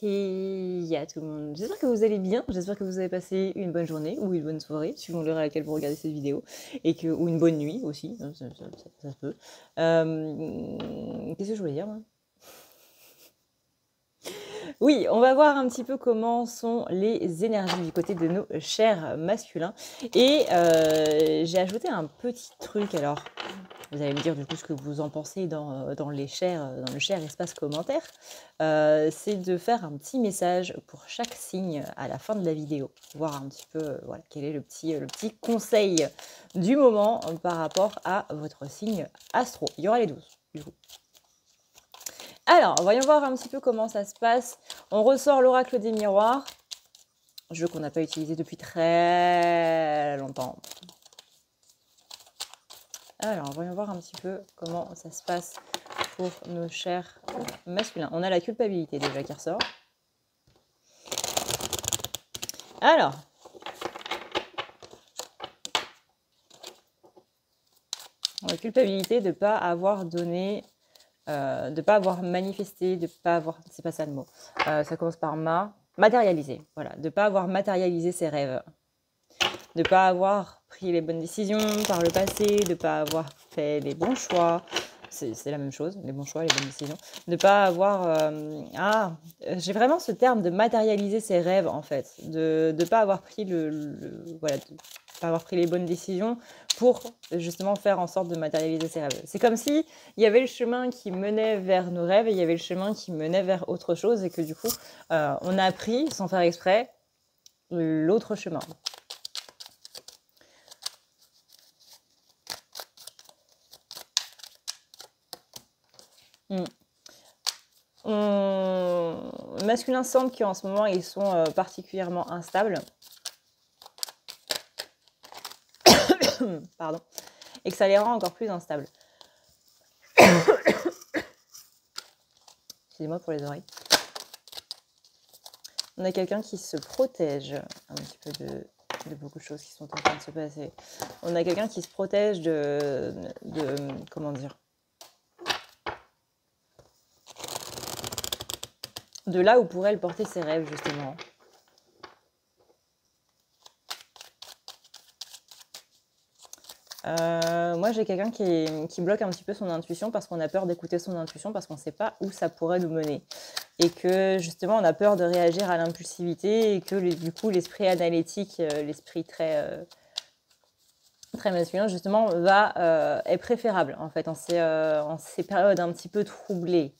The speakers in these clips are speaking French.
à tout le monde, j'espère que vous allez bien, j'espère que vous avez passé une bonne journée ou une bonne soirée, suivant l'heure à laquelle vous regardez cette vidéo, ou une bonne nuit aussi, hein, ça se peut. Qu'est-ce que je voulais dire moi? Oui, on va voir un petit peu comment sont les énergies du côté de nos chers masculins. Et j'ai ajouté un petit truc, alors vous allez me dire du coup ce que vous en pensez dans le cher espace commentaire. C'est de faire un petit message pour chaque signe à la fin de la vidéo. Voir un petit peu voilà, quel est le petit conseil du moment par rapport à votre signe astro. Il y aura les 12 du coup. Alors, voyons voir un petit peu comment ça se passe. On ressort l'oracle des miroirs, jeu qu'on n'a pas utilisé depuis très longtemps. Alors, voyons voir un petit peu comment ça se passe pour nos chers masculins. On a la culpabilité déjà qui ressort. Alors, la culpabilité de ne pas avoir donné... de ne pas avoir manifesté, de ne pas avoir... C'est pas ça le mot. Ça commence par matérialiser. Voilà, de ne pas avoir matérialisé ses rêves. De ne pas avoir pris les bonnes décisions par le passé, de ne pas avoir fait les bons choix. C'est la même chose, les bons choix, les bonnes décisions. De ne pas avoir... j'ai vraiment ce terme de matérialiser ses rêves, en fait. De ne pas avoir pris voilà, de pas avoir pris les bonnes décisions pour justement faire en sorte de matérialiser ses rêves. C'est comme si il y avait le chemin qui menait vers nos rêves et il y avait le chemin qui menait vers autre chose et que du coup, on a pris, sans faire exprès, l'autre chemin. Masculin semble qu'en ce moment, ils sont particulièrement instables. Pardon. Et que ça les rend encore plus instables. Excusez-moi pour les oreilles. On a quelqu'un qui se protège un petit peu de beaucoup de choses qui sont en train de se passer. On a quelqu'un qui se protège de comment dire, de là où pourrait le porter ses rêves, justement. Moi, j'ai quelqu'un qui bloque un petit peu son intuition parce qu'on a peur d'écouter son intuition parce qu'on ne sait pas où ça pourrait nous mener. Et que, justement, on a peur de réagir à l'impulsivité et que, du coup, l'esprit analytique, l'esprit très masculin, justement, est préférable, en fait, en ces périodes un petit peu troublées.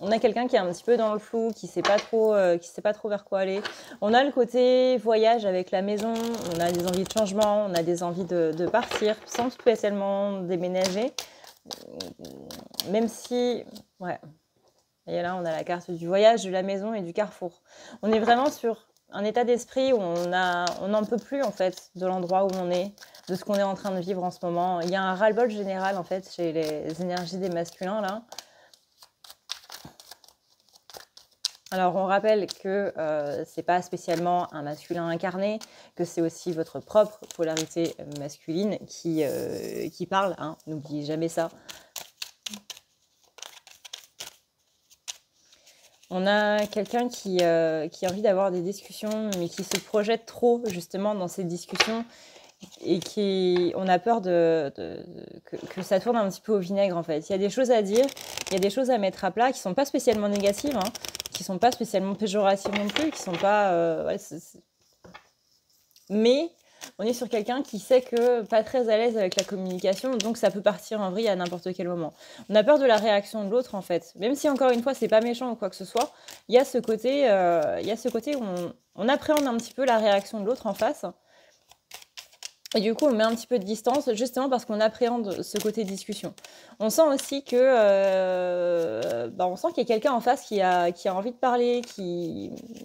On a quelqu'un qui est un petit peu dans le flou, qui sait pas trop vers quoi aller. On a le côté voyage avec la maison, on a des envies de changement, on a des envies de partir, sans spécialement déménager. Même si, ouais. Et là, on a la carte du voyage, de la maison et du carrefour. On est vraiment sur un état d'esprit où on n'en peut plus, en fait, de l'endroit où on est, de ce qu'on est en train de vivre en ce moment. Il y a un ras-le-bol général, en fait, chez les énergies des masculins, là. Alors, on rappelle que c'est pas spécialement un masculin incarné, que c'est aussi votre propre polarité masculine qui parle, hein, n'oubliez jamais ça. On a quelqu'un qui a envie d'avoir des discussions, mais qui se projette trop, justement, dans ces discussions, et on a peur que ça tourne un petit peu au vinaigre, en fait. Il y a des choses à dire, il y a des choses à mettre à plat qui sont pas spécialement négatives, hein, qui sont pas spécialement péjoratives non plus, qui sont pas... Mais on est sur quelqu'un qui sait que pas très à l'aise avec la communication, donc ça peut partir en vrille à n'importe quel moment. On a peur de la réaction de l'autre, en fait. Même si, encore une fois, c'est pas méchant ou quoi que ce soit, il y a ce côté où on appréhende un petit peu la réaction de l'autre en face. Et du coup, on met un petit peu de distance, justement parce qu'on appréhende ce côté discussion. On sent aussi que, on sent qu'il y a quelqu'un en face qui a envie de parler,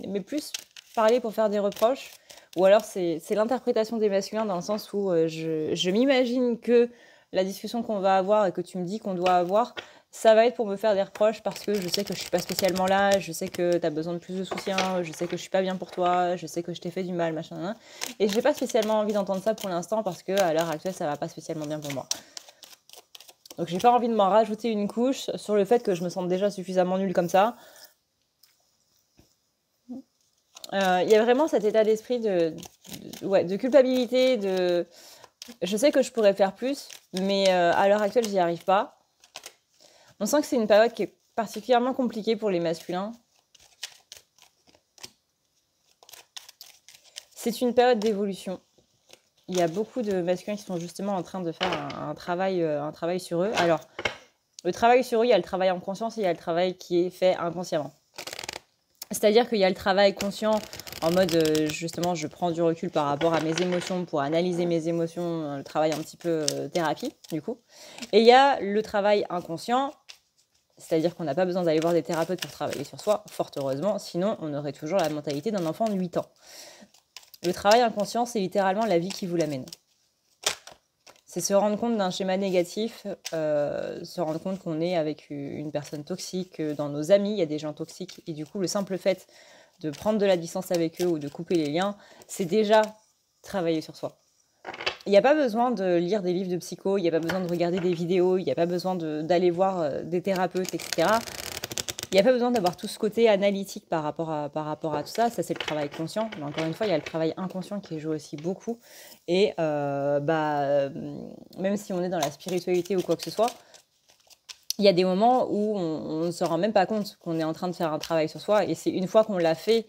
mais plus parler pour faire des reproches. Ou alors, c'est l'interprétation des masculins dans le sens où je m'imagine que la discussion qu'on va avoir et que tu me dis qu'on doit avoir, ça va être pour me faire des reproches parce que je sais que je suis pas spécialement là, je sais que tu as besoin de plus de soutien, je sais que je suis pas bien pour toi, je sais que je t'ai fait du mal, machin. Et j'ai pas spécialement envie d'entendre ça pour l'instant parce que à l'heure actuelle, ça va pas spécialement bien pour moi. Donc j'ai pas envie de m'en rajouter une couche sur le fait que je me sente déjà suffisamment nulle comme ça. Il y a vraiment cet état d'esprit ouais, de culpabilité, je sais que je pourrais faire plus, mais à l'heure actuelle, j'y arrive pas. On sent que c'est une période qui est particulièrement compliquée pour les masculins. C'est une période d'évolution. Il y a beaucoup de masculins qui sont justement en train de faire un travail sur eux. Alors, le travail sur eux, il y a le travail en conscience et il y a le travail qui est fait inconsciemment. C'est-à-dire qu'il y a le travail conscient en mode, justement, je prends du recul par rapport à mes émotions pour analyser mes émotions, le travail un petit peu thérapie, du coup. Et il y a le travail inconscient, c'est-à-dire qu'on n'a pas besoin d'aller voir des thérapeutes pour travailler sur soi, fort heureusement, sinon on aurait toujours la mentalité d'un enfant de 8 ans. Le travail inconscient, c'est littéralement la vie qui vous l'amène. C'est se rendre compte d'un schéma négatif, se rendre compte qu'on est avec une personne toxique, dans nos amis, il y a des gens toxiques, et du coup, le simple fait de prendre de la distance avec eux ou de couper les liens, c'est déjà travailler sur soi. Il n'y a pas besoin de lire des livres de psycho, il n'y a pas besoin de regarder des vidéos, il n'y a pas besoin d'aller voir des thérapeutes, etc. Il n'y a pas besoin d'avoir tout ce côté analytique par rapport à tout ça. Ça, c'est le travail conscient. Mais encore une fois, il y a le travail inconscient qui joue aussi beaucoup. Et même si on est dans la spiritualité ou quoi que ce soit, il y a des moments où on ne se rend même pas compte qu'on est en train de faire un travail sur soi. Et c'est une fois qu'on l'a fait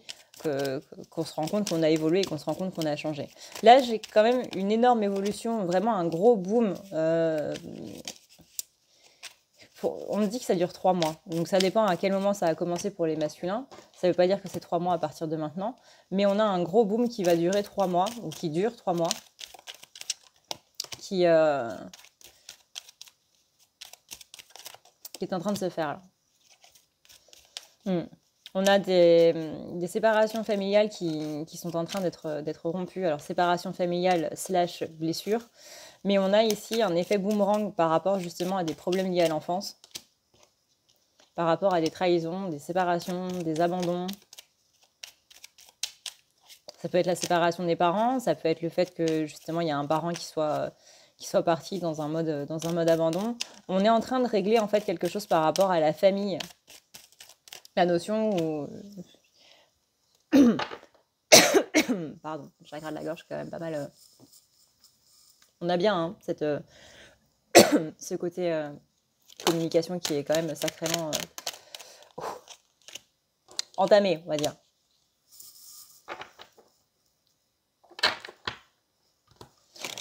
qu'on se rend compte qu'on a évolué et qu'on se rend compte qu'on a changé. Là, j'ai quand même une énorme évolution, vraiment un gros boom. On me dit que ça dure 3 mois. Donc ça dépend à quel moment ça a commencé pour les masculins. Ça ne veut pas dire que c'est 3 mois à partir de maintenant. Mais on a un gros boom qui va durer 3 mois, ou qui dure 3 mois. Qui est en train de se faire là. On a des séparations familiales qui sont en train d'être rompues. Alors séparation familiale / blessure. Mais on a ici un effet boomerang par rapport justement à des problèmes liés à l'enfance, par rapport à des trahisons, des séparations, des abandons. Ça peut être la séparation des parents, ça peut être le fait que justement il y a un parent qui soit parti dans un mode abandon. On est en train de régler en fait quelque chose par rapport à la famille. La notion où... Pardon, j'ai de la gorge quand même pas mal... On a bien hein, ce côté communication qui est quand même sacrément entamé, on va dire.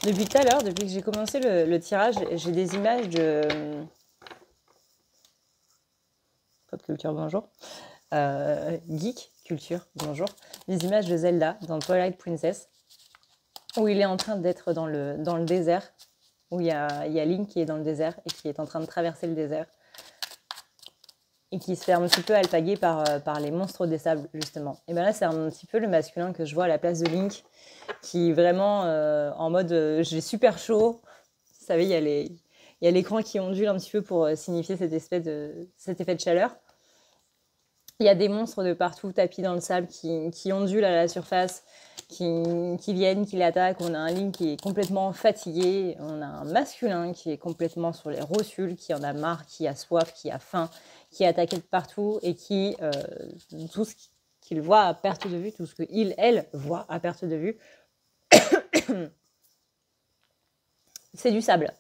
Depuis tout à l'heure, depuis que j'ai commencé le tirage, j'ai des images de... Pop culture, bonjour. Geek culture, bonjour. Des images de Zelda dans Twilight Princess, où il est en train d'être dans le désert, où il y a Link qui est dans le désert et qui est en train de traverser le désert, et qui se fait un petit peu alpaguer par les monstres des sables, justement. Et bien là, c'est un petit peu le masculin que je vois à la place de Link, qui vraiment en mode j'ai super chaud. Vous savez, il y a l'écran qui ondule un petit peu pour signifier cet effet de chaleur. Il y a des monstres de partout tapis dans le sable qui ondulent à la surface, qui viennent, qui l'attaquent. On a un Link qui est complètement fatigué. On a un masculin qui est complètement sur les rotules, qui en a marre, qui a soif, qui a faim, qui est attaqué de partout et qui, tout ce qu'il voit à perte de vue, tout ce elle voit à perte de vue, c'est du sable.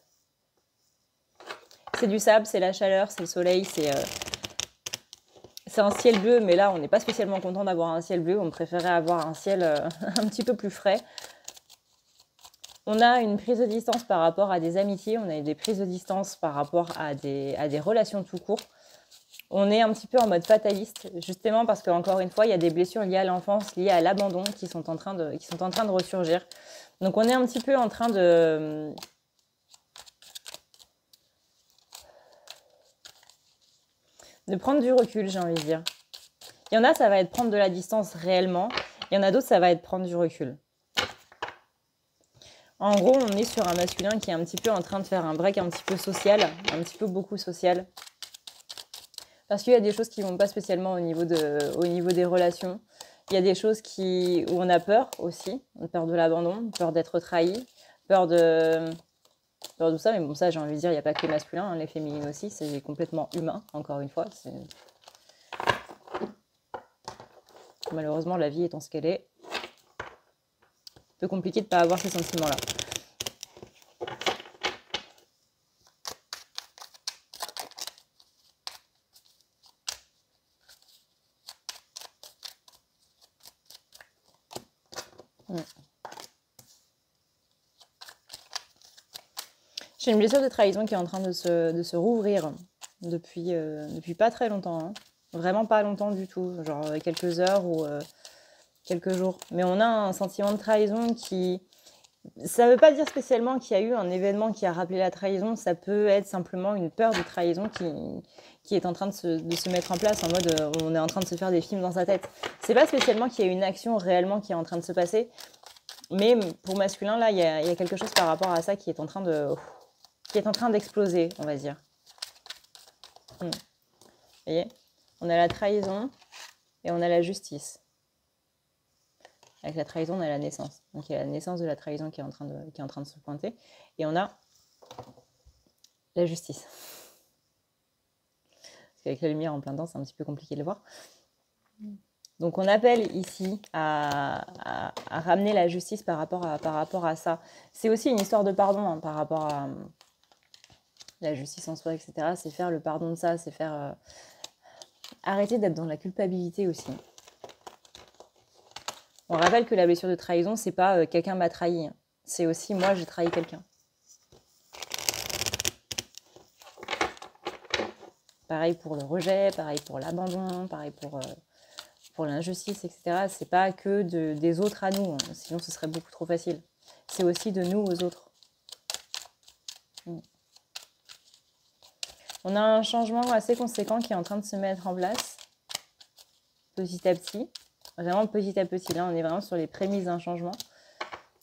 C'est du sable, c'est la chaleur, c'est le soleil, c'est un ciel bleu, mais là, on n'est pas spécialement content d'avoir un ciel bleu. On préférait avoir un ciel un petit peu plus frais. On a une prise de distance par rapport à des amitiés. On a des prises de distance par rapport à des relations tout court. On est un petit peu en mode fataliste, justement parce qu'encore une fois, il y a des blessures liées à l'enfance, liées à l'abandon qui sont en train de ressurgir. Donc on est un petit peu en train de prendre du recul, j'ai envie de dire. Il y en a, ça va être prendre de la distance réellement. Il y en a d'autres, ça va être prendre du recul. En gros, on est sur un masculin qui est un petit peu en train de faire un break un petit peu social, un petit peu beaucoup social. Parce qu'il y a des choses qui ne vont pas spécialement au niveau des relations. Il y a des choses où on a peur aussi. On a peur de l'abandon, peur d'être trahi, peur de tout ça. Mais bon, ça, j'ai envie de dire, il n'y a pas que les masculins, hein, les féminines aussi. C'est complètement humain, encore une fois. Malheureusement, la vie étant ce qu'elle est, un peu compliqué de ne pas avoir ces sentiments-là. J'ai une blessure de trahison qui est en train de se rouvrir depuis pas très longtemps. Hein. Vraiment pas longtemps du tout, genre quelques heures ou quelques jours. Mais on a un sentiment de trahison qui... Ça ne veut pas dire spécialement qu'il y a eu un événement qui a rappelé la trahison, ça peut être simplement une peur de trahison qui est en train de se mettre en place, en mode on est en train de se faire des films dans sa tête. C'est pas spécialement qu'il y a une action réellement qui est en train de se passer, mais pour masculin, là, il y a quelque chose par rapport à ça qui est en train d'exploser, on va dire. Vous voyez, on a la trahison et on a la justice. Avec la trahison, on a la naissance. Donc il y a la naissance de la trahison qui est en train de se pointer. Et on a la justice. Parce qu'avec la lumière en plein temps, c'est un petit peu compliqué de le voir. Donc on appelle ici à ramener la justice par rapport à ça. C'est aussi une histoire de pardon hein, par rapport à la justice en soi, etc. C'est faire le pardon de ça, c'est faire... arrêter d'être dans la culpabilité aussi. On rappelle que la blessure de trahison, c'est pas quelqu'un m'a trahi. Hein. C'est aussi moi, j'ai trahi quelqu'un. Pareil pour le rejet, pareil pour l'abandon, pareil pour l'injustice, etc. C'est pas que des autres à nous, hein. Sinon ce serait beaucoup trop facile. C'est aussi de nous aux autres. On a un changement assez conséquent qui est en train de se mettre en place, petit à petit. Vraiment petit à petit. Là, on est vraiment sur les prémices d'un changement.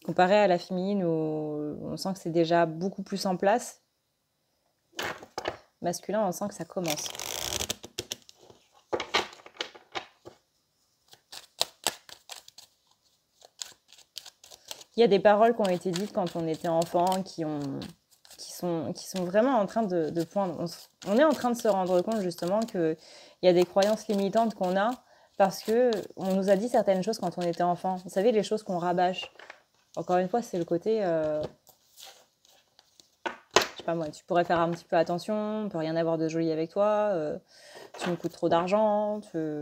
Comparé à la féminine, où on sent que c'est déjà beaucoup plus en place. Masculin, on sent que ça commence. Il y a des paroles qui ont été dites quand on était enfant, qui sont vraiment en train de poindre. On est en train de se rendre compte justement qu'il y a des croyances limitantes qu'on a parce qu'on nous a dit certaines choses quand on était enfant. Vous savez, les choses qu'on rabâche. Encore une fois, c'est le côté... je sais pas moi, tu pourrais faire un petit peu attention, on ne peut rien avoir de joli avec toi, tu me coûtes trop d'argent,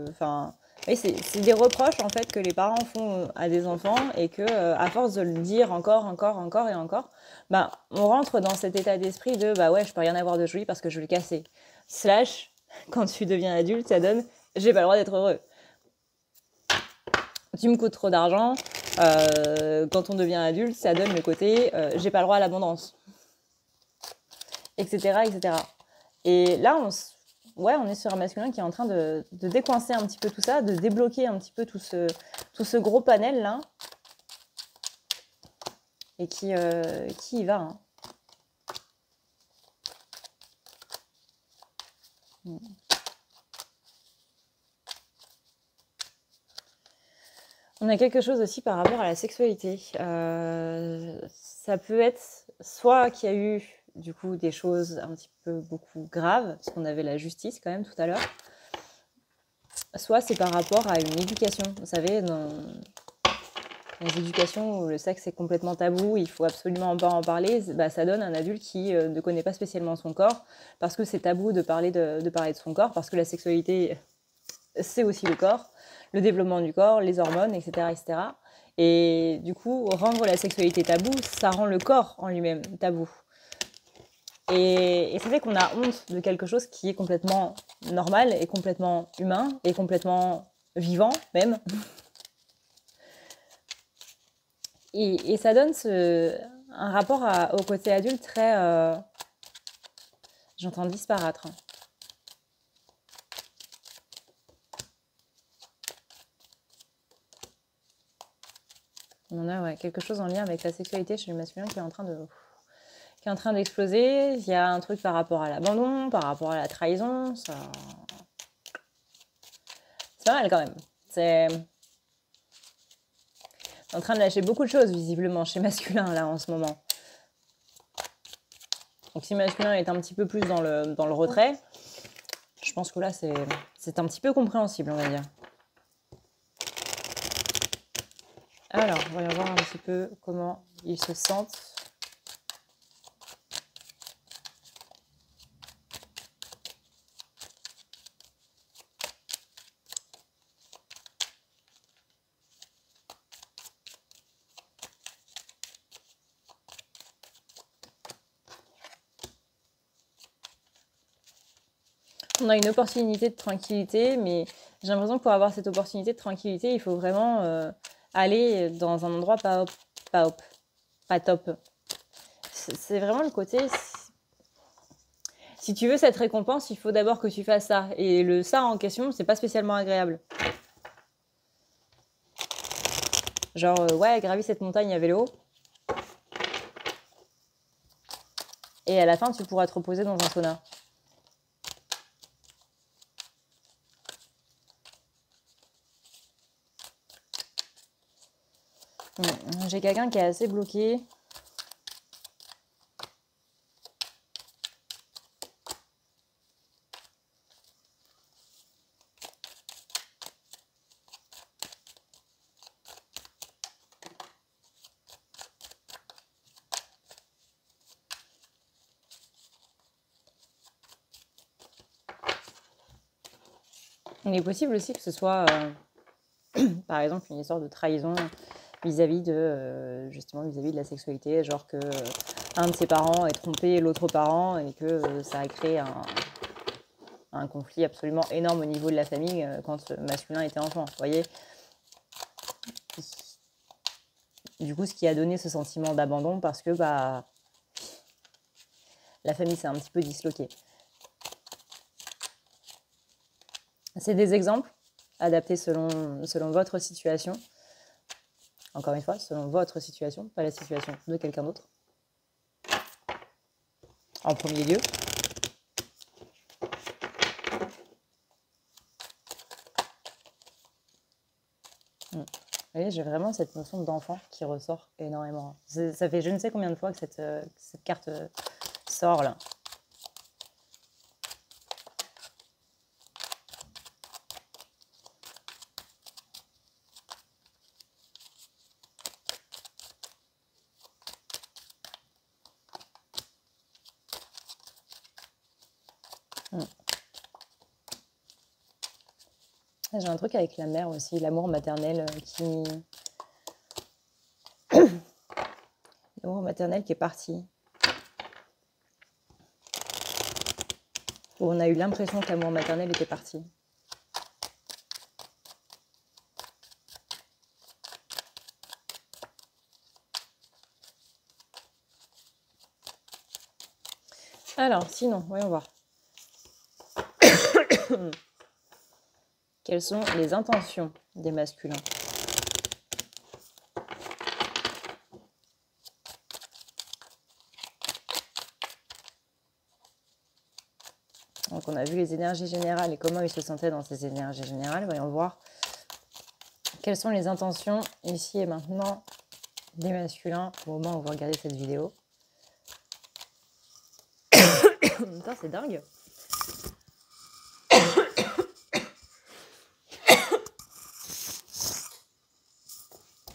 enfin... Oui, c'est des reproches en fait que les parents font à des enfants et que à force de le dire encore et encore, bah, on rentre dans cet état d'esprit de bah ouais, je peux rien avoir de joli parce que je vais le casser. Slash, quand tu deviens adulte, ça donne j'ai pas le droit d'être heureux. Tu me coûtes trop d'argent. Quand on devient adulte, ça donne le côté j'ai pas le droit à l'abondance, etc., etc. Et là, on est sur un masculin qui est en train de décoincer un petit peu tout ça, de débloquer un petit peu tout ce gros panel là, et qui y va. Hein. On a quelque chose aussi par rapport à la sexualité. Ça peut être soit qu'il y a eu du coup des choses un petit peu beaucoup graves, parce qu'on avait la justice quand même tout à l'heure, soit c'est par rapport à une éducation. Vous savez, dans les éducations où le sexe est complètement tabou, il faut absolument pas en parler, bah, ça donne un adulte qui ne connaît pas spécialement son corps, parce que c'est tabou de parler de son corps, parce que la sexualité, c'est aussi le corps, le développement du corps, les hormones, etc., etc. Et du coup, rendre la sexualité tabou, ça rend le corps en lui-même tabou. Et ça fait qu'on a honte de quelque chose qui est complètement normal et complètement humain et complètement vivant même. Et ça donne un rapport au côté adulte très... j'entends disparaître. On a quelque chose en lien avec la sexualité chez le masculin qui est en train d'exploser. Il y a un truc par rapport à l'abandon, par rapport à la trahison. C'est pas mal quand même. C'est en train de lâcher beaucoup de choses visiblement chez masculin là en ce moment. Donc si masculin est un petit peu plus dans le retrait, je pense que là c'est un petit peu compréhensible on va dire. Alors, voyons voir un petit peu comment ils se sentent. On a une opportunité de tranquillité, mais j'ai l'impression que pour avoir cette opportunité de tranquillité, il faut vraiment aller dans un endroit pas top. C'est vraiment le côté, si tu veux cette récompense, il faut d'abord que tu fasses ça. Et le ça en question, c'est pas spécialement agréable. Genre, ouais, gravis cette montagne à vélo. Et à la fin, tu pourras te reposer dans un sauna. J'ai quelqu'un qui est assez bloqué. Il est possible aussi que ce soit, par exemple, une histoire de trahison vis-à-vis de, justement, vis-à-vis de la sexualité, genre que un de ses parents ait trompé l'autre parent et que ça a créé un conflit absolument énorme au niveau de la famille quand masculin était enfant, vous voyez. Du coup, ce qui a donné ce sentiment d'abandon parce que bah, la famille s'est un petit peu disloquée. C'est des exemples adaptés selon votre situation. Encore une fois, selon votre situation, pas la situation de quelqu'un d'autre. En premier lieu. Vous voyez, j'ai vraiment cette notion d'enfant qui ressort énormément. Ça fait je ne sais combien de fois que cette carte sort là. J'ai un truc avec la mère aussi, l'amour maternel l'amour maternel qui est parti. Où on a eu l'impression que l'amour maternel était parti. Alors, sinon, voyons voir. Quelles sont les intentions des masculins? Donc, on a vu les énergies générales et comment ils se sentaient dans ces énergies générales. Voyons voir quelles sont les intentions ici et maintenant des masculins au moment où vous regardez cette vidéo. Putain, c'est dingue.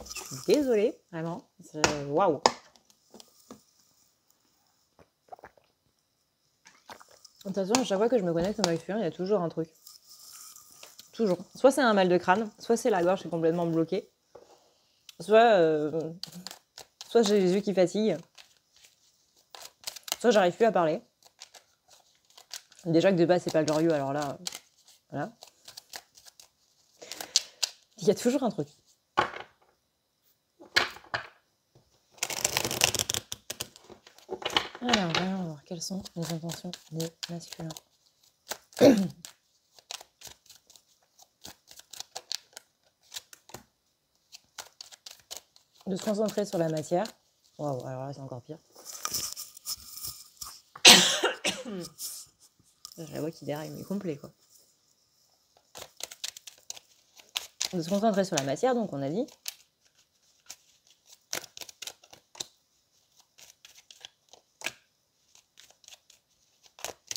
Je suis désolée, vraiment. Waouh. De toute façon, à chaque fois que je me connecte au masculin, il y a toujours un truc. Toujours. Soit c'est un mal de crâne, soit c'est la gorge qui est complètement bloquée, soit j'ai les yeux qui fatiguent, soit j'arrive plus à parler. Déjà que de base, c'est pas glorieux, alors là, voilà. Il y a toujours un truc. Alors, voyons voir quelles sont les intentions des masculins. De se concentrer sur la matière. Waouh, alors là, c'est encore pire. Je la vois qui déraille, mais complet, quoi. De se concentrer sur la matière, donc on a dit.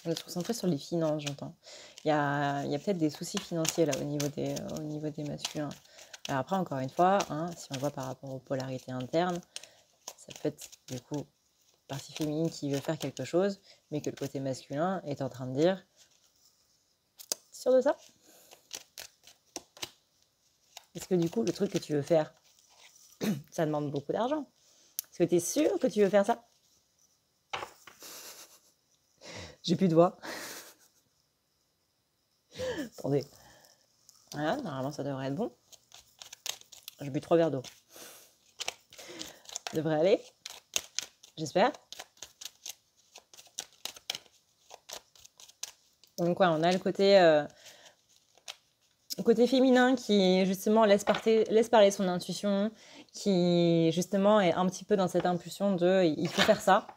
De se concentrer sur les finances, j'entends. Il y a peut-être des soucis financiers là au niveau des masculins. Alors après, encore une fois, hein, si on voit par rapport aux polarités internes, ça peut être du coup partie féminine qui veut faire quelque chose, mais que le côté masculin est en train de dire « Sûr de ça? Est-ce que du coup, le truc que tu veux faire, ça demande beaucoup d'argent? Est-ce que tu es sûr que tu veux faire ça? » J'ai plus de voix. Attendez. Voilà, normalement ça devrait être bon. J'ai bu 3 verres d'eau. Ça devrait aller. J'espère. Donc ouais, on a le côté féminin qui justement laisse parler son intuition, qui justement est un petit peu dans cette impulsion de il faut faire ça.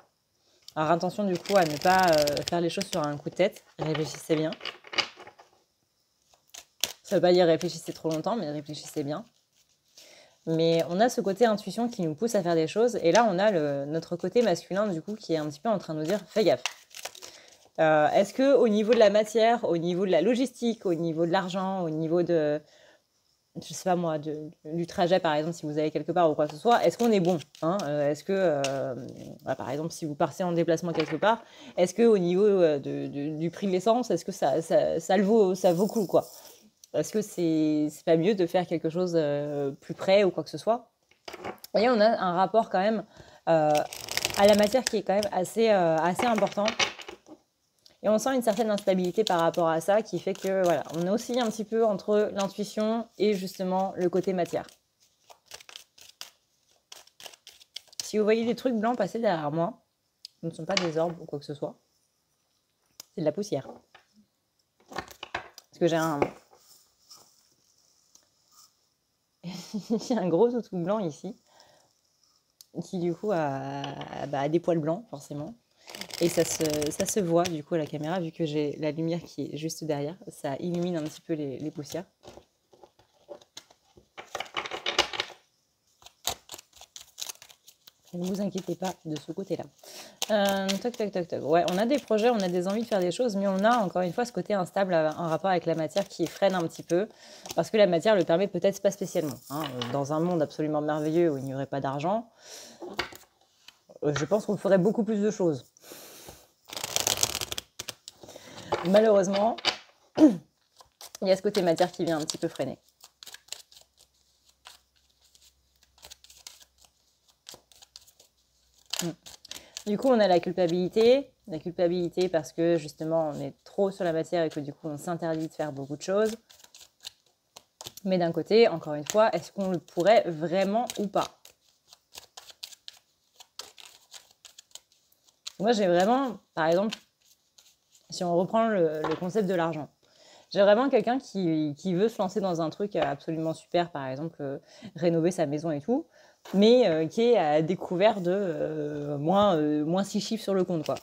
Alors attention du coup à ne pas faire les choses sur un coup de tête, réfléchissez bien. Ça veut pas dire réfléchissez trop longtemps, mais réfléchissez bien. Mais on a ce côté intuition qui nous pousse à faire des choses, et là on a notre côté masculin du coup qui est un petit peu en train de nous dire fais gaffe. Est-ce que au niveau de la matière, au niveau de la logistique, au niveau de l'argent, au niveau de, je sais pas moi, du trajet par exemple si vous allez quelque part ou quoi que ce soit, est-ce qu'on est bon, hein? Est-ce que, par exemple si vous partez en déplacement quelque part, est-ce que au niveau du prix de l'essence, est-ce que ça vaut le coup quoi? Est-ce que c'est pas mieux de faire quelque chose plus près ou quoi que ce soit? Et on a un rapport quand même à la matière qui est quand même assez important. Et on sent une certaine instabilité par rapport à ça qui fait que voilà, on est aussi un petit peu entre l'intuition et justement le côté matière. Si vous voyez des trucs blancs passer derrière moi, ce ne sont pas des orbes ou quoi que ce soit. C'est de la poussière. Parce que j'ai un gros toutou blanc ici qui du coup a des poils blancs forcément. Et ça se voit du coup à la caméra, vu que j'ai la lumière qui est juste derrière. Ça illumine un petit peu les poussières. Ne vous inquiétez pas de ce côté-là. Toc, toc, toc, toc. Ouais, on a des projets, on a des envies de faire des choses, mais on a encore une fois ce côté instable en rapport avec la matière qui freine un petit peu, parce que la matière le permet peut-être pas spécialement. Hein. Dans un monde absolument merveilleux où il n'y aurait pas d'argent, je pense qu'on ferait beaucoup plus de choses. Malheureusement, il y a ce côté matière qui vient un petit peu freiner. Du coup, on a la culpabilité parce que justement, on est trop sur la matière et que du coup, on s'interdit de faire beaucoup de choses. Mais d'un côté, encore une fois, est-ce qu'on le pourrait vraiment ou pas? Moi, j'ai vraiment, par exemple, si on reprend le concept de l'argent, j'ai vraiment quelqu'un qui veut se lancer dans un truc absolument super, par exemple, rénover sa maison et tout, mais qui est à découvert de moins 6 chiffres sur le compte, quoi.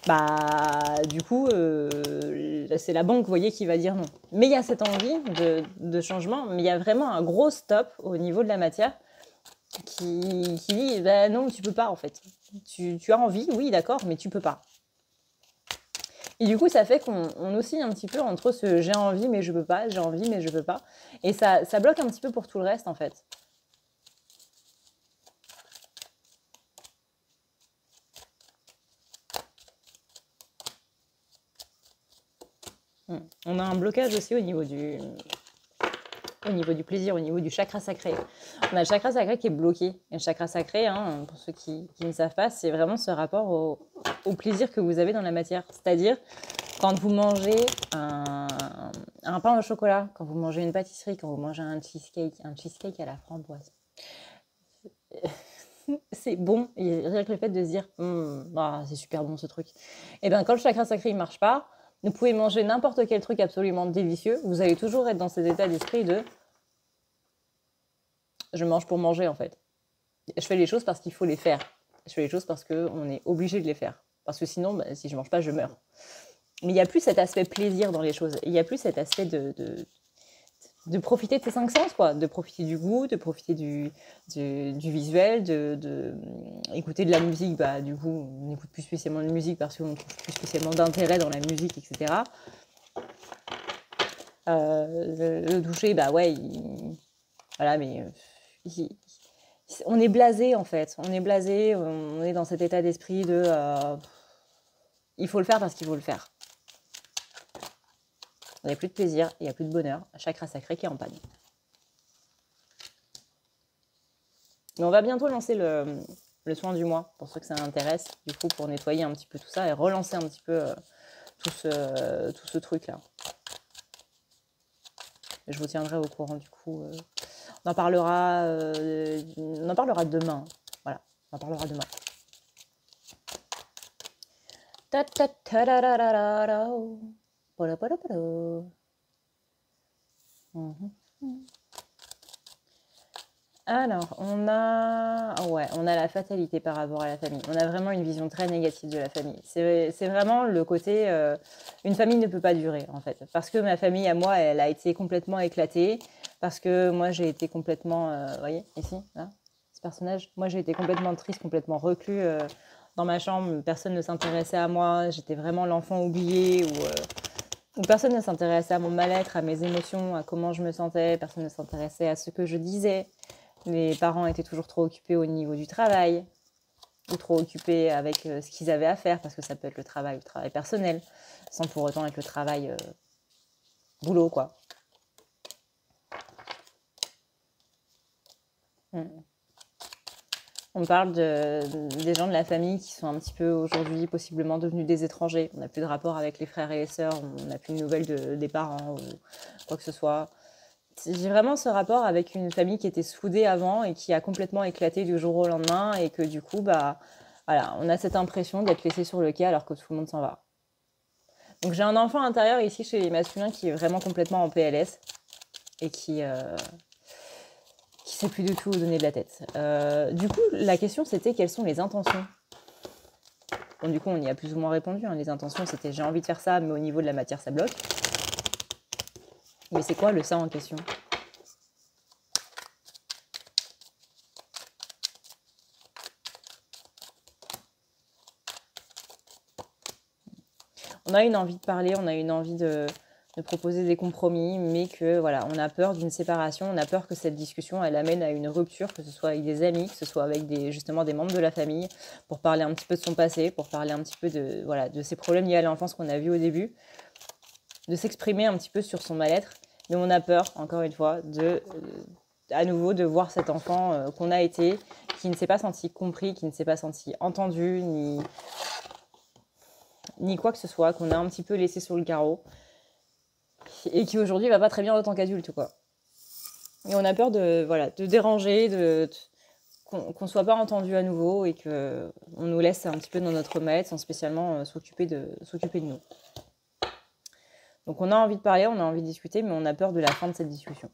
Bah, du coup, c'est la banque, vous voyez, qui va dire non. Mais il y a cette envie de changement, mais il y a vraiment un gros stop au niveau de la matière qui dit bah, non, tu peux pas en fait. Tu as envie, oui, d'accord, mais tu peux pas. Et du coup, ça fait qu'on oscille un petit peu entre ce j'ai envie mais je peux pas, j'ai envie mais je peux pas. Et ça bloque un petit peu pour tout le reste en fait. On a un blocage aussi au niveau du plaisir, au niveau du chakra sacré. On a le chakra sacré qui est bloqué. Et le chakra sacré, hein, pour ceux qui ne savent pas, c'est vraiment ce rapport au plaisir que vous avez dans la matière. C'est-à-dire, quand vous mangez un pain au chocolat, quand vous mangez une pâtisserie, quand vous mangez un cheesecake à la framboise, c'est bon. Et rien que le fait de se dire, c'est super bon ce truc. Et bien, quand le chakra sacré ne marche pas, vous pouvez manger n'importe quel truc absolument délicieux. Vous allez toujours être dans cet état d'esprit de je mange pour manger en fait. Je fais les choses parce qu'il faut les faire. Je fais les choses parce qu'on est obligé de les faire. Parce que sinon, si je ne mange pas, je meurs. Mais il n'y a plus cet aspect plaisir dans les choses. Il n'y a plus cet aspect de profiter de ses 5 sens, quoi. De profiter du goût, de profiter du visuel, écouter de la musique. Bah, du coup, on n'écoute plus spécialement de musique parce qu'on ne trouve plus spécialement d'intérêt dans la musique, etc. Le toucher, bah ouais, Voilà, mais on est blasé en fait. On est blasé, on est dans cet état d'esprit de il faut le faire parce qu'il faut le faire. Il n'y a plus de plaisir, il n'y a plus de bonheur. Chakra sacré qui est en panne. Mais on va bientôt lancer le soin du mois, pour ceux que ça intéresse, du coup, pour nettoyer un petit peu tout ça et relancer un petit peu tout ce truc-là. Je vous tiendrai au courant, du coup. On en parlera demain. Voilà, on en parlera demain. Ta ta ta ra ra ra ra ra. Para para para. Alors, on a la fatalité par rapport à la famille. On a vraiment une vision très négative de la famille. C'est vraiment le côté, une famille ne peut pas durer, en fait. Parce que ma famille, à moi, elle a été complètement éclatée. Parce que moi, j'ai été complètement, vous voyez, ici, là, ce personnage. Moi, j'ai été complètement triste, complètement reclus dans ma chambre. Personne ne s'intéressait à moi. J'étais vraiment l'enfant oublié où personne ne s'intéressait à mon mal-être, à mes émotions, à comment je me sentais. Personne ne s'intéressait à ce que je disais. Les parents étaient toujours trop occupés au niveau du travail, ou trop occupés avec ce qu'ils avaient à faire, parce que ça peut être le travail personnel, sans pour autant être le travail boulot, quoi. On parle des gens de la famille qui sont un petit peu aujourd'hui possiblement devenus des étrangers. On n'a plus de rapport avec les frères et les sœurs, on n'a plus de nouvelles des parents ou quoi que ce soit. J'ai vraiment ce rapport avec une famille qui était soudée avant et qui a complètement éclaté du jour au lendemain et que du coup, voilà, on a cette impression d'être laissé sur le quai alors que tout le monde s'en va. Donc j'ai un enfant intérieur ici chez les masculins qui est vraiment complètement en PLS et qui sait plus du tout où donner de la tête. Du coup, la question c'était quelles sont les intentions. Bon, du coup, on y a plus ou moins répondu. Hein. Les intentions, c'était j'ai envie de faire ça, mais au niveau de la matière, ça bloque. Mais c'est quoi le ça en question? On a une envie de parler, on a une envie de proposer des compromis, mais que voilà, on a peur d'une séparation, on a peur que cette discussion elle amène à une rupture, que ce soit avec des amis, que ce soit avec justement des membres de la famille, pour parler un petit peu de son passé, pour parler un petit peu de ses problèmes liés à l'enfance qu'on a vu au début, de s'exprimer un petit peu sur son mal-être, mais on a peur, encore une fois, à nouveau de voir cet enfant qu'on a été, qui ne s'est pas senti compris, qui ne s'est pas senti entendu, ni quoi que ce soit, qu'on a un petit peu laissé sur le carreau, et qui aujourd'hui va pas très bien en tant qu'adulte, quoi. Et on a peur de déranger, qu'on soit pas entendu à nouveau et qu'on nous laisse un petit peu dans notre mal-être sans spécialement s'occuper de nous. Donc on a envie de parler, on a envie de discuter, mais on a peur de la fin de cette discussion.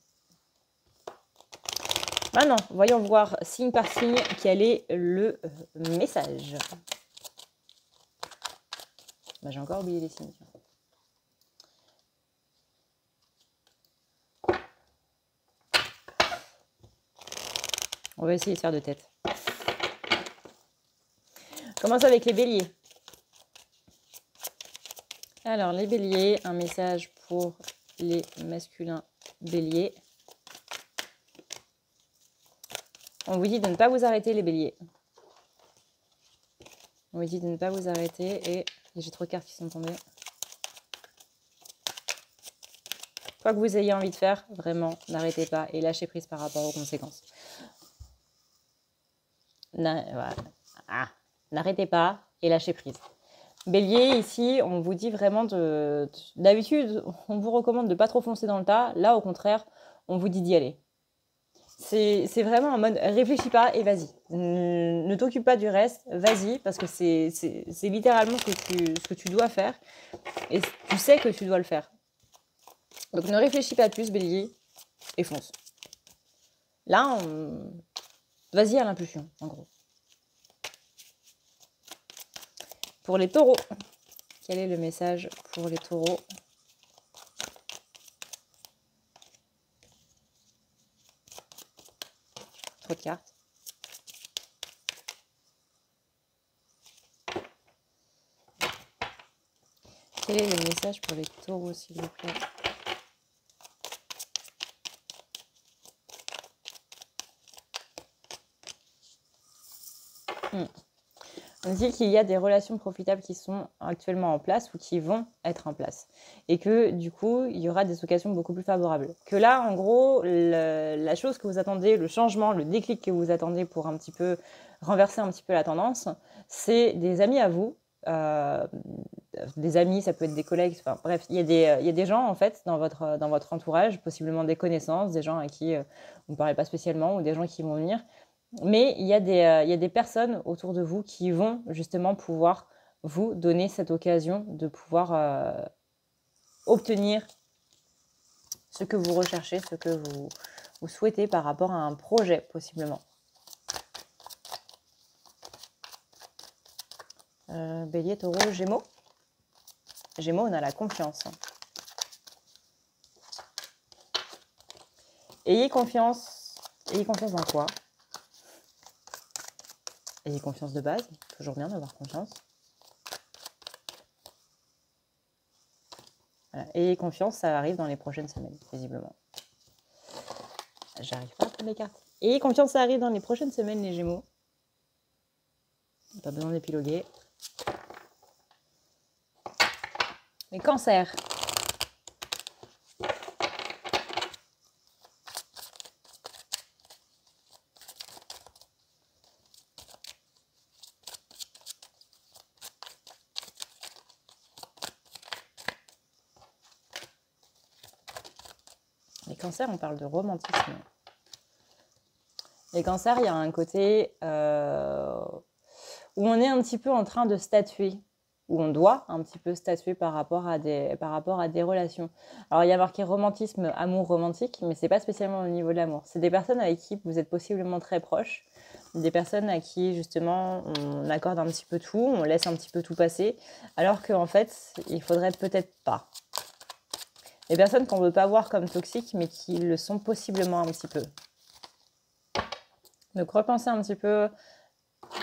Maintenant, voyons voir signe par signe quel est le message. Bah, j'ai encore oublié les signes. On va essayer de faire de tête. Commence avec les béliers. Alors, les béliers, un message pour les masculins béliers. On vous dit de ne pas vous arrêter, les béliers. On vous dit de ne pas vous arrêter et j'ai trop de cartes qui sont tombées. Quoi que vous ayez envie de faire, vraiment, n'arrêtez pas et lâchez prise par rapport aux conséquences. N'arrêtez pas et lâchez prise. Bélier, ici, on vous dit vraiment d'habitude, on vous recommande de ne pas trop foncer dans le tas. Là, au contraire, on vous dit d'y aller. C'est vraiment en mode réfléchis pas et vas-y. Ne t'occupe pas du reste, vas-y, parce que c'est littéralement ce que tu dois faire. Et tu sais que tu dois le faire. Donc ne réfléchis pas plus, Bélier, et fonce. Là, vas-y à l'impulsion, en gros. Pour les taureaux, quel est le message pour les taureaux ? Trop de cartes. Quel est le message pour les taureaux, s'il vous plaît ? On dit qu'il y a des relations profitables qui sont actuellement en place ou qui vont être en place. Et que du coup, il y aura des occasions beaucoup plus favorables. Que là, en gros, la chose que vous attendez, le changement, le déclic que vous attendez pour un petit peu renverser un petit peu la tendance, c'est des amis à vous. Des amis, ça peut être des collègues, enfin bref, il y a des gens en fait dans votre entourage, possiblement des connaissances, des gens à qui vous ne parlez pas spécialement ou des gens qui vont venir. Mais il y a des personnes autour de vous qui vont justement pouvoir vous donner cette occasion de pouvoir obtenir ce que vous recherchez, ce que vous souhaitez par rapport à un projet possiblement. Bélier, Taureau, Gémeaux. Gémeaux, on a la confiance. Ayez confiance dans quoi? Ayez confiance de base, toujours bien d'avoir confiance. Voilà. Ayez confiance, ça arrive dans les prochaines semaines, visiblement. J'arrive pas à prendre les cartes. Ayez confiance, ça arrive dans les prochaines semaines, les Gémeaux. Pas besoin d'épiloguer. Les Cancers. Les Cancers, on parle de romantisme. Les Cancers, il y a un côté où on est un petit peu en train de statuer, où on doit un petit peu statuer par rapport à des relations. Alors, il y a marqué romantisme, amour romantique, mais c'est pas spécialement au niveau de l'amour. C'est des personnes avec qui vous êtes possiblement très proches, des personnes à qui, justement, on accorde un petit peu tout, on laisse un petit peu tout passer, alors qu'en fait, il faudrait peut-être pas. Des personnes qu'on ne veut pas voir comme toxiques, mais qui le sont possiblement un petit peu. Donc, repensez un petit peu,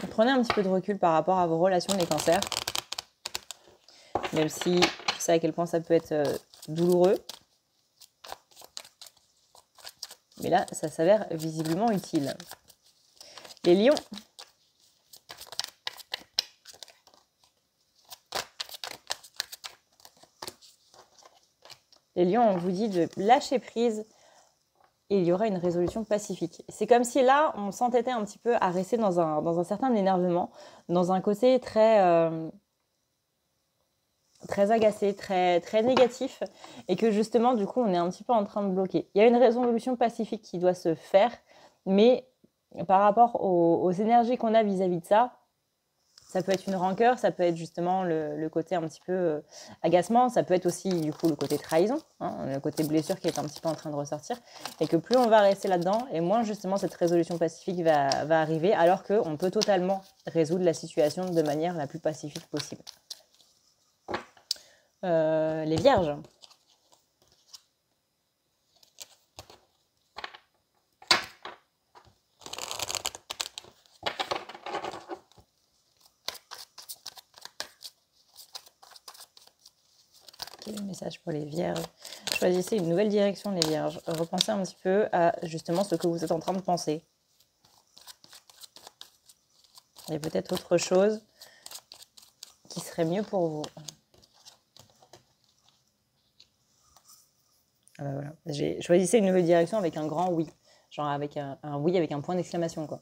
prenez un petit peu de recul par rapport à vos relations, les Cancers. Même si je sais à quel point ça peut être douloureux. Mais là, ça s'avère visiblement utile. Les Lions. Les Lions, on vous dit de lâcher prise et il y aura une résolution pacifique. C'est comme si là, on s'entêtait un petit peu à rester dans un certain énervement, dans un côté très agacé, très négatif, et que justement, du coup, on est un petit peu en train de bloquer. Il y a une résolution pacifique qui doit se faire, mais par rapport aux énergies qu'on a vis-à-vis de ça, ça peut être une rancœur, ça peut être justement le côté un petit peu agacement, ça peut être aussi du coup le côté trahison, hein, le côté blessure qui est un petit peu en train de ressortir, et que plus on va rester là-dedans, et moins justement cette résolution pacifique va arriver, alors qu'on peut totalement résoudre la situation de manière la plus pacifique possible. Les Vierges. Quel est le message pour les Vierges? Choisissez une nouvelle direction, les Vierges. Repensez un petit peu à justement ce que vous êtes en train de penser. Il y a peut-être autre chose qui serait mieux pour vous. Voilà. Choisissez une nouvelle direction avec un grand oui. Genre avec un oui avec un point d'exclamation, quoi.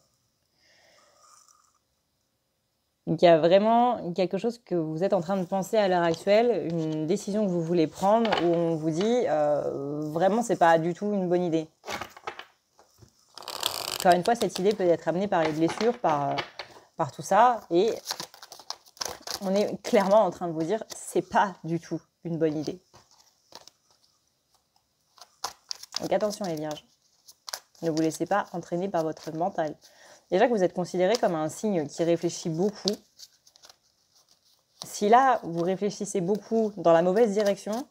Donc il y a vraiment quelque chose que vous êtes en train de penser à l'heure actuelle, une décision que vous voulez prendre où on vous dit vraiment c'est pas du tout une bonne idée. Encore une fois, cette idée peut être amenée par les blessures, par tout ça, et on est clairement en train de vous dire c'est pas du tout une bonne idée. Donc attention les Vierges, ne vous laissez pas entraîner par votre mental. Déjà que vous êtes considéré comme un signe qui réfléchit beaucoup. Si là, vous réfléchissez beaucoup dans la mauvaise direction,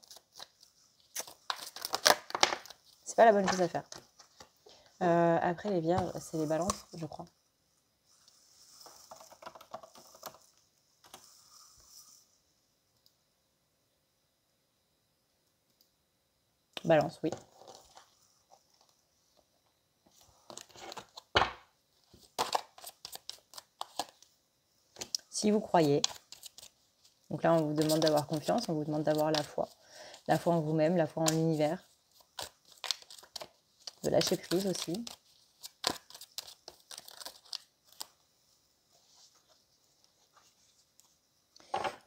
c'est pas la bonne chose à faire. Après, les Vierges, c'est les Balances, je crois. Balance, oui. si vous croyez. Donc là, on vous demande d'avoir confiance, on vous demande d'avoir la foi en vous-même, la foi en l'univers, de lâcher prise aussi.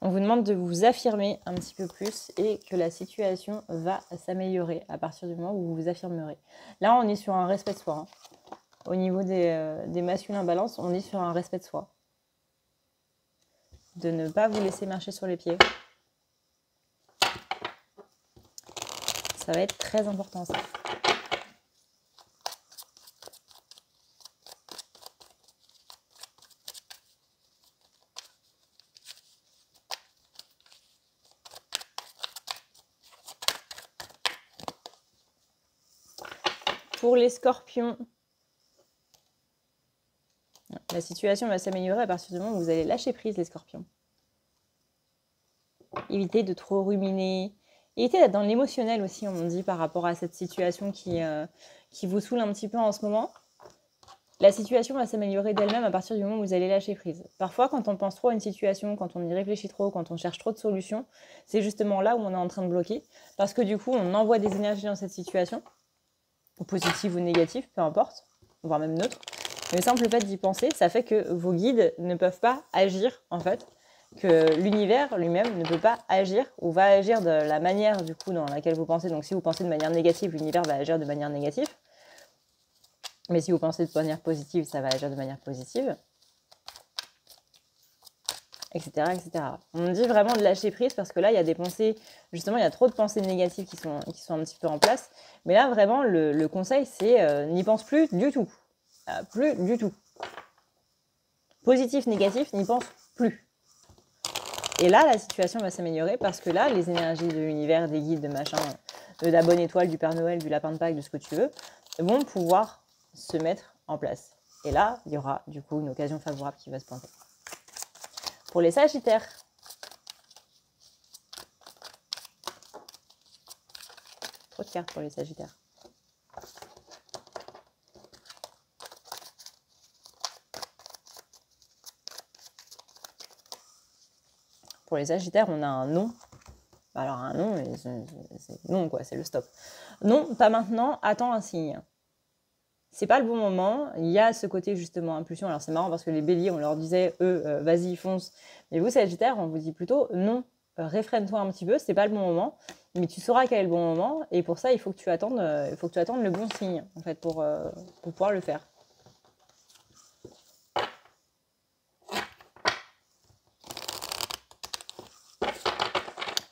On vous demande de vous affirmer un petit peu plus et que la situation va s'améliorer à partir du moment où vous vous affirmerez. Là, on est sur un respect de soi. Hein. Au niveau des masculins balance, on est sur un respect de soi. De ne pas vous laisser marcher sur les pieds. Ça va être très important, ça. Pour les scorpions, la situation va s'améliorer à partir du moment où vous allez lâcher prise, les scorpions. Évitez de trop ruminer. Évitez d'être dans l'émotionnel aussi, on me dit, par rapport à cette situation qui vous saoule un petit peu en ce moment. La situation va s'améliorer d'elle-même à partir du moment où vous allez lâcher prise. Parfois, quand on pense trop à une situation, quand on y réfléchit trop, quand on cherche trop de solutions, c'est justement là où on est en train de bloquer. Parce que du coup, on envoie des énergies dans cette situation, positives ou négatives, peu importe, voire même neutres. Mais le simple fait d'y penser, ça fait que vos guides ne peuvent pas agir, en fait, que l'univers lui-même ne peut pas agir ou va agir de la manière, du coup, dans laquelle vous pensez. Donc, si vous pensez de manière négative, l'univers va agir de manière négative. Mais si vous pensez de manière positive, ça va agir de manière positive. Etc., etc. On me dit vraiment de lâcher prise parce que là, il y a des pensées, justement, il y a trop de pensées négatives qui sont un petit peu en place. Mais là, vraiment, le conseil, c'est n'y pense plus du tout. Plus du tout. Positif, négatif, n'y pense plus. Et là, la situation va s'améliorer parce que là, les énergies de l'univers, des guides, de machin, de la bonne étoile, du Père Noël, du lapin de Pâques, de ce que tu veux, vont pouvoir se mettre en place. Et là, il y aura du coup une occasion favorable qui va se pointer. Pour les Sagittaires, trop de cartes pour les Sagittaires. Pour les Sagittaires, on a un non. Alors un non, c'est non quoi, c'est le stop. Non, pas maintenant, attends un signe. C'est pas le bon moment, il y a ce côté justement impulsion. Alors c'est marrant parce que les béliers, on leur disait, eux, vas-y, fonce. Mais vous, Sagittaire, on vous dit plutôt, non, réfrène-toi un petit peu, c'est pas le bon moment. Mais tu sauras quel est le bon moment. Et pour ça, il faut que tu attendes le bon signe, en fait, pour pouvoir le faire.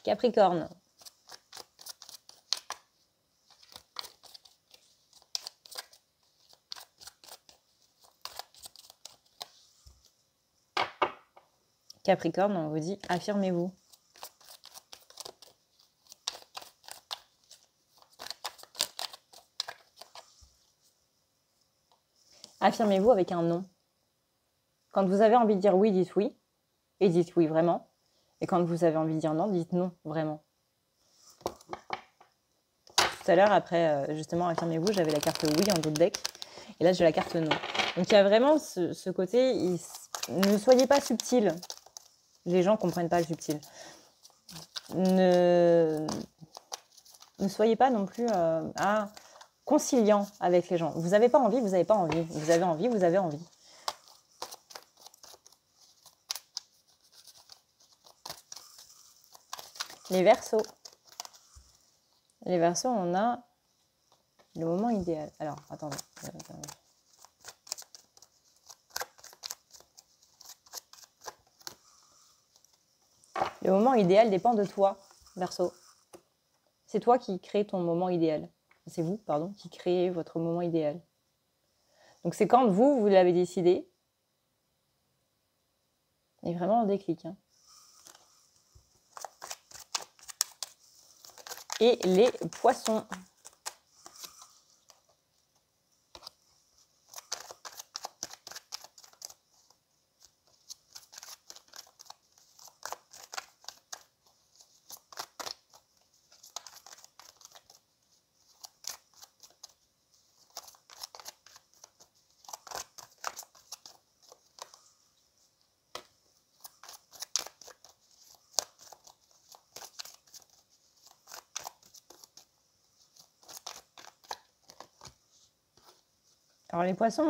Capricorne. Capricorne, on vous dit, affirmez-vous. Affirmez-vous avec un non. Quand vous avez envie de dire oui, dites oui. Et dites oui vraiment. Et quand vous avez envie de dire non, dites non vraiment. Tout à l'heure, après, justement, affirmez-vous, j'avais la carte oui en d'autres deck. Et là, j'ai la carte non. Donc, il y a vraiment ce côté, ne soyez pas subtil. Les gens ne comprennent pas le subtil. Ne soyez pas non plus conciliant avec les gens. Vous n'avez pas envie, vous n'avez pas envie. Vous avez envie, vous avez envie. Les Verseaux. Les Verseaux, on a le moment idéal. Alors, attendez. Le moment idéal dépend de toi, Verseau. C'est toi qui crée ton moment idéal. C'est vous, pardon, qui créez votre moment idéal. Donc c'est quand vous l'avez décidé. Et vraiment un déclic. Hein. Et les Poissons. Alors les poissons,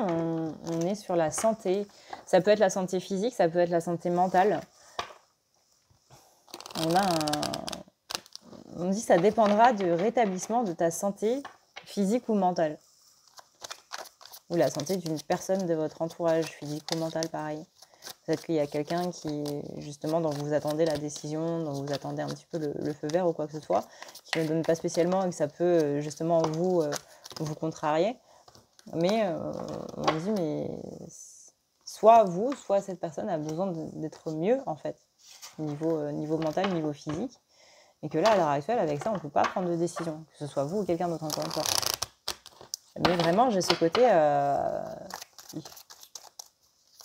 on est sur la santé. Ça peut être la santé physique, ça peut être la santé mentale. On dit que ça dépendra du rétablissement de ta santé physique ou mentale. Ou la santé d'une personne de votre entourage, physique ou mental, pareil. Peut-être qu'il y a quelqu'un qui, justement, dont vous attendez la décision, dont vous attendez un petit peu le feu vert ou quoi que ce soit, qui ne donne pas spécialement et que ça peut, justement, vous contrarier. Mais on dit, mais soit vous, soit cette personne a besoin d'être mieux, en fait, niveau mental, niveau physique. Et que là, à l'heure actuelle, avec ça, on ne peut pas prendre de décision, que ce soit vous ou quelqu'un d'autre, encore une fois. Mais vraiment, j'ai ce côté...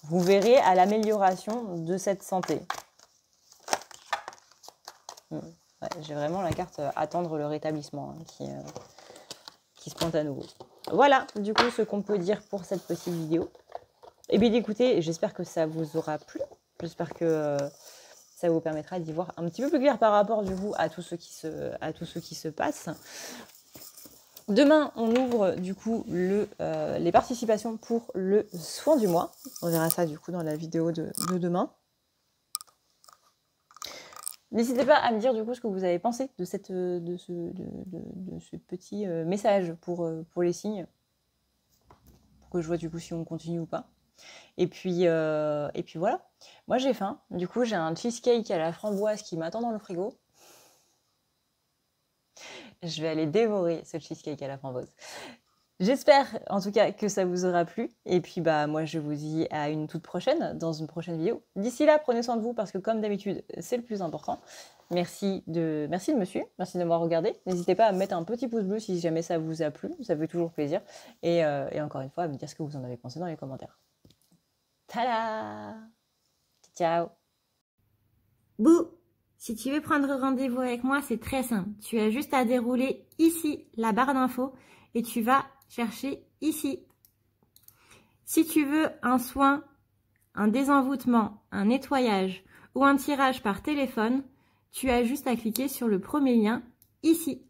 vous verrez à l'amélioration de cette santé. Ouais, j'ai vraiment la carte attendre le rétablissement qui se pointe à nouveau. Voilà, du coup, ce qu'on peut dire pour cette petite vidéo. Et bien écoutez, j'espère que ça vous aura plu. J'espère que ça vous permettra d'y voir un petit peu plus clair par rapport du coup à tout ce qui se passe. Demain, on ouvre du coup les participations pour le soin du mois. On verra ça du coup dans la vidéo de demain. N'hésitez pas à me dire du coup ce que vous avez pensé de ce petit message pour les signes. Pour que je vois du coup si on continue ou pas. Et puis voilà. Moi j'ai faim. Du coup j'ai un cheesecake à la framboise qui m'attend dans le frigo. Je vais aller dévorer ce cheesecake à la framboise. J'espère en tout cas que ça vous aura plu. Et puis bah moi je vous dis à une toute prochaine, dans une prochaine vidéo. D'ici là, prenez soin de vous parce que comme d'habitude, c'est le plus important. Merci de me suivre, merci de m'avoir regardé. N'hésitez pas à me mettre un petit pouce bleu si jamais ça vous a plu, ça fait toujours plaisir. Et encore une fois, à me dire ce que vous en avez pensé dans les commentaires. Tada! Ciao! Bouh! Si tu veux prendre rendez-vous avec moi, c'est très simple. Tu as juste à dérouler ici la barre d'infos et tu vas chercher ici. Si tu veux un soin, un désenvoûtement, un nettoyage ou un tirage par téléphone, tu as juste à cliquer sur le premier lien ici.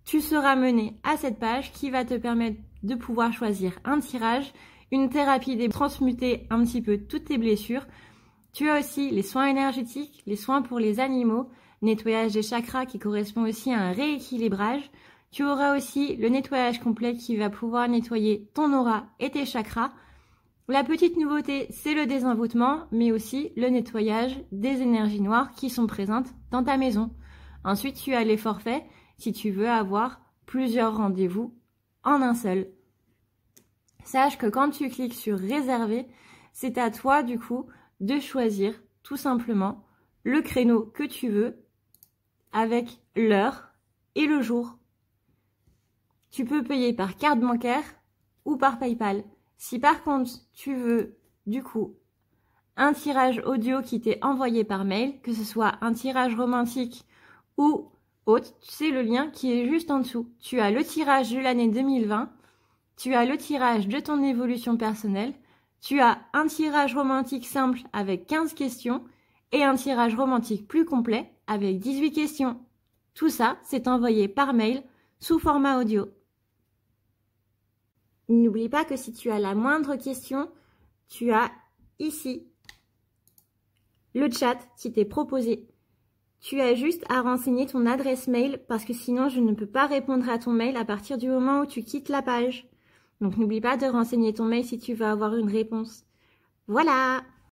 Tu seras mené à cette page qui va te permettre de pouvoir choisir un tirage, une thérapie de transmuter un petit peu toutes tes blessures. Tu as aussi les soins énergétiques, les soins pour les animaux, nettoyage des chakras qui correspond aussi à un rééquilibrage. Tu auras aussi le nettoyage complet qui va pouvoir nettoyer ton aura et tes chakras. La petite nouveauté, c'est le désenvoûtement, mais aussi le nettoyage des énergies noires qui sont présentes dans ta maison. Ensuite, tu as les forfaits si tu veux avoir plusieurs rendez-vous en un seul. Sache que quand tu cliques sur réserver, c'est à toi du coup de choisir tout simplement le créneau que tu veux avec l'heure et le jour. Tu peux payer par carte bancaire ou par PayPal. Si par contre tu veux du coup un tirage audio qui t'est envoyé par mail, que ce soit un tirage romantique ou autre, c'est le lien qui est juste en dessous. Tu as le tirage de l'année 2020, tu as le tirage de ton évolution personnelle, tu as un tirage romantique simple avec 15 questions et un tirage romantique plus complet avec 18 questions. Tout ça, c'est envoyé par mail sous format audio. N'oublie pas que si tu as la moindre question, tu as ici le chat qui t'est proposé. Tu as juste à renseigner ton adresse mail parce que sinon je ne peux pas répondre à ton mail à partir du moment où tu quittes la page. Donc n'oublie pas de renseigner ton mail si tu veux avoir une réponse. Voilà!